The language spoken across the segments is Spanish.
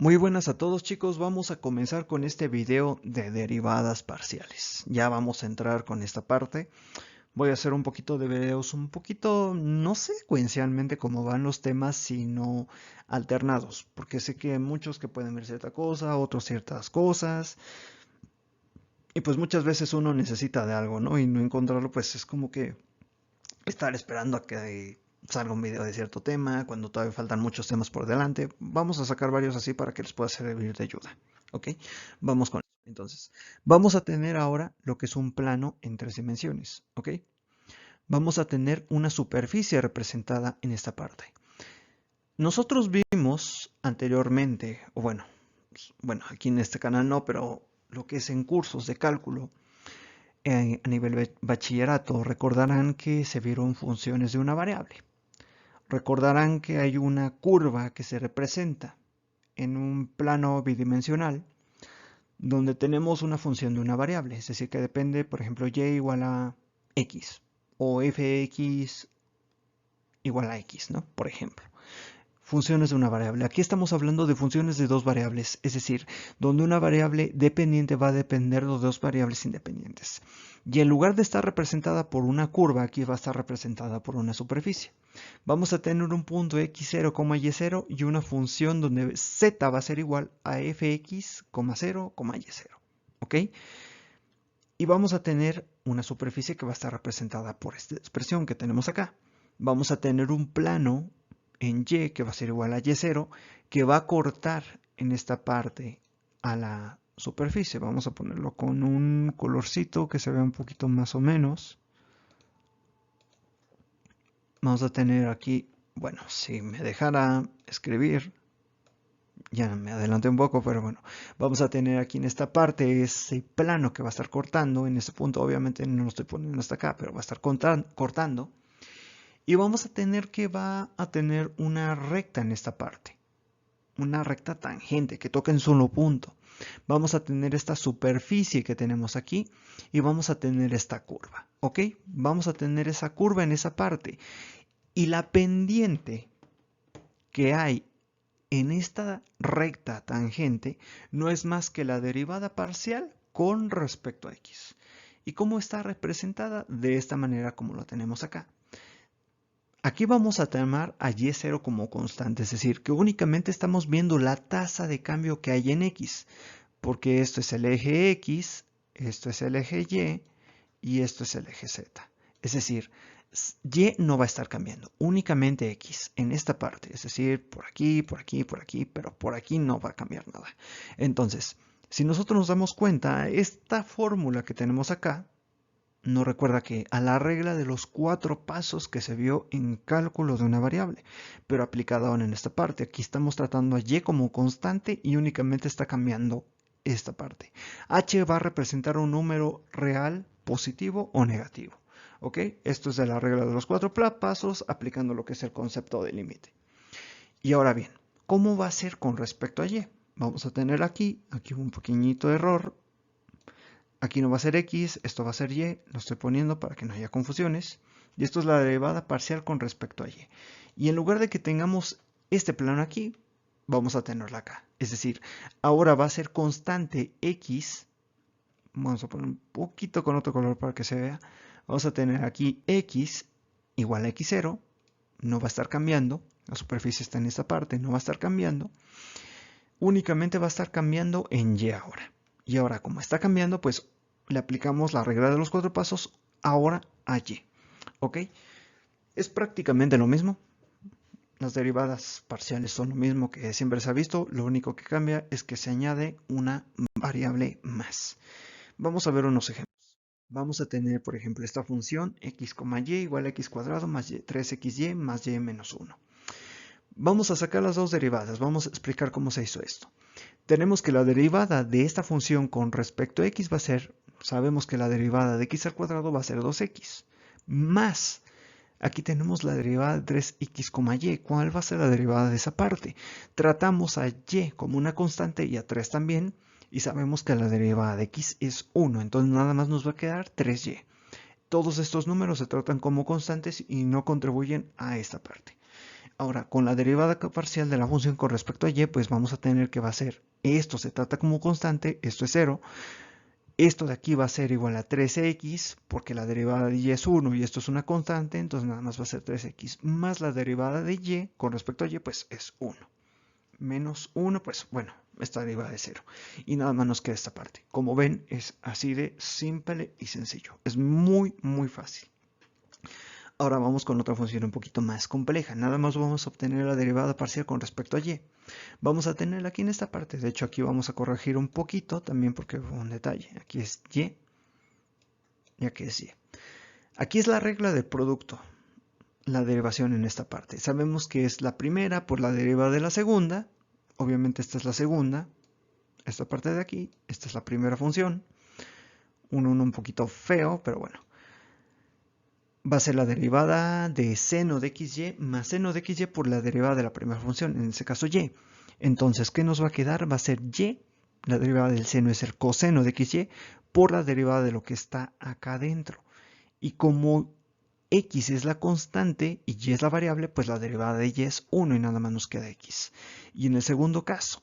Muy buenas a todos chicos, vamos a comenzar con este video de derivadas parciales. Ya vamos a entrar con esta parte. Voy a hacer un poquito de videos, un poquito, no secuencialmente como van los temas, sino alternados. Porque sé que hay muchos que pueden ver cierta cosa, otros ciertas cosas. Y pues muchas veces uno necesita de algo, ¿no? Y no encontrarlo, pues es como que estar esperando a que salga un video de cierto tema, cuando todavía faltan muchos temas por delante. Vamos a sacar varios así para que les pueda servir de ayuda. ¿Ok? Vamos con eso. Entonces, vamos a tener ahora lo que es un plano en tres dimensiones. ¿Ok? Vamos a tener una superficie representada en esta parte. Nosotros vimos anteriormente, o bueno, aquí en este canal no, pero lo que es en cursos de cálculo, a nivel bachillerato, recordarán que se vieron funciones de una variable. Recordarán que hay una curva que se representa en un plano bidimensional donde tenemos una función de una variable, es decir, que depende, por ejemplo, y igual a x o fx igual a x, ¿no? Por ejemplo. Funciones de una variable. Aquí estamos hablando de funciones de dos variables, es decir, donde una variable dependiente va a depender de dos variables independientes. Y en lugar de estar representada por una curva, aquí va a estar representada por una superficie. Vamos a tener un punto x0, y0 y una función donde z va a ser igual a fx, 0, y0. ¿Ok? Y vamos a tener una superficie que va a estar representada por esta expresión que tenemos acá. Vamos a tener un plano en y que va a ser igual a y0 que va a cortar en esta parte a la superficie. Vamos a ponerlo con un colorcito que se vea un poquito más o menos. Vamos a tener aquí, bueno, si me dejara escribir, ya me adelanté un poco, pero bueno, vamos a tener aquí en esta parte ese plano que va a estar cortando. En este punto obviamente no lo estoy poniendo hasta acá, pero va a estar cortando. Y vamos a tener que va a tener una recta en esta parte. Una recta tangente que toca en solo punto. Vamos a tener esta superficie que tenemos aquí y vamos a tener esta curva. ¿Ok? Vamos a tener esa curva en esa parte. Y la pendiente que hay en esta recta tangente no es más que la derivada parcial con respecto a x. ¿Y cómo está representada? De esta manera como lo tenemos acá. Aquí vamos a tomar a y0 como constante, es decir, que únicamente estamos viendo la tasa de cambio que hay en x, porque esto es el eje x, esto es el eje y esto es el eje z. Es decir, y no va a estar cambiando, únicamente x en esta parte, es decir, por aquí, por aquí, por aquí, pero por aquí no va a cambiar nada. Entonces, si nosotros nos damos cuenta, esta fórmula que tenemos acá, nos recuerda que a la regla de los 4 pasos que se vio en cálculo de una variable, pero aplicada ahora en esta parte. Aquí estamos tratando a y como constante y únicamente está cambiando esta parte. H va a representar un número real, positivo o negativo. ¿Ok? Esto es de la regla de los 4 pasos, aplicando lo que es el concepto de límite. Y ahora bien, ¿cómo va a ser con respecto a y? Vamos a tener aquí un pequeñito error. Aquí no va a ser x, esto va a ser y, lo estoy poniendo para que no haya confusiones. Y esto es la derivada parcial con respecto a y. Y en lugar de que tengamos este plano aquí, vamos a tenerla acá. Es decir, ahora va a ser constante x. Vamos a poner un poquito con otro color para que se vea. Vamos a tener aquí x igual a x0. No va a estar cambiando. La superficie está en esta parte, no va a estar cambiando. Únicamente va a estar cambiando en y ahora. Y ahora, como está cambiando, pues le aplicamos la regla de los 4 pasos ahora a y. ¿Ok? Es prácticamente lo mismo. Las derivadas parciales son lo mismo que siempre se ha visto. Lo único que cambia es que se añade una variable más. Vamos a ver unos ejemplos. Vamos a tener, por ejemplo, esta función x, y igual a x cuadrado más 3xy más y menos 1. Vamos a sacar las dos derivadas. Vamos a explicar cómo se hizo esto. Tenemos que la derivada de esta función con respecto a x va a ser, sabemos que la derivada de x al cuadrado va a ser 2x, más, aquí tenemos la derivada de 3x, y. ¿Cuál va a ser la derivada de esa parte? Tratamos a y como una constante y a 3 también, y sabemos que la derivada de x es 1, entonces nada más nos va a quedar 3y. Todos estos números se tratan como constantes y no contribuyen a esta parte. Ahora, con la derivada parcial de la función con respecto a y, pues vamos a tener que va a ser, esto se trata como constante, esto es 0, esto de aquí va a ser igual a 3x, porque la derivada de y es 1 y esto es una constante, entonces nada más va a ser 3x, más la derivada de y con respecto a y, pues es 1. Menos 1, pues bueno, esta derivada de 0. Y nada más nos queda esta parte. Como ven, es así de simple y sencillo. Es muy, muy fácil. Ahora vamos con otra función un poquito más compleja. Nada más vamos a obtener la derivada parcial con respecto a y. Vamos a tenerla aquí en esta parte. De hecho, aquí vamos a corregir un poquito también porque fue un detalle. Aquí es y aquí es y. Aquí es la regla del producto, la derivación en esta parte. Sabemos que es la primera por la derivada de la segunda. Obviamente esta es la segunda. Esta parte de aquí, esta es la primera función. Un poquito feo, pero bueno. Va a ser la derivada de seno de xy más seno de xy por la derivada de la primera función, en este caso y. Entonces, ¿qué nos va a quedar? Va a ser y, la derivada del seno es el coseno de xy, por la derivada de lo que está acá adentro. Y como x es la constante y y es la variable, pues la derivada de y es 1 y nada más nos queda x. Y en el segundo caso,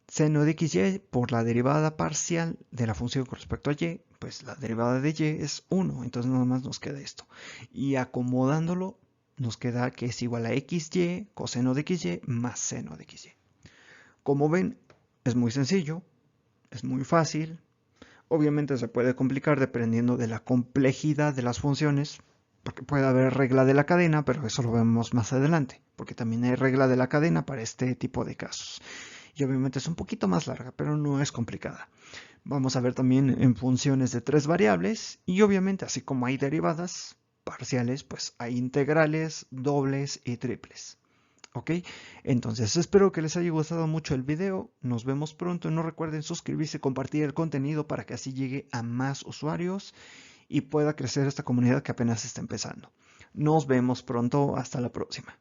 seno de xy por la derivada parcial de la función con respecto a y, pues la derivada de y es 1, entonces nada más nos queda esto. Y acomodándolo, nos queda que es igual a xy coseno de xy más seno de xy. Como ven, es muy sencillo, es muy fácil. Obviamente se puede complicar dependiendo de la complejidad de las funciones, porque puede haber regla de la cadena, pero eso lo vemos más adelante, porque también hay regla de la cadena para este tipo de casos. Y obviamente es un poquito más larga, pero no es complicada. Vamos a ver también en funciones de 3 variables y obviamente así como hay derivadas parciales, pues hay integrales, dobles y triples. ¿Ok? Entonces espero que les haya gustado mucho el video. Nos vemos pronto. No recuerden suscribirse y compartir el contenido para que así llegue a más usuarios y pueda crecer esta comunidad que apenas está empezando. Nos vemos pronto. Hasta la próxima.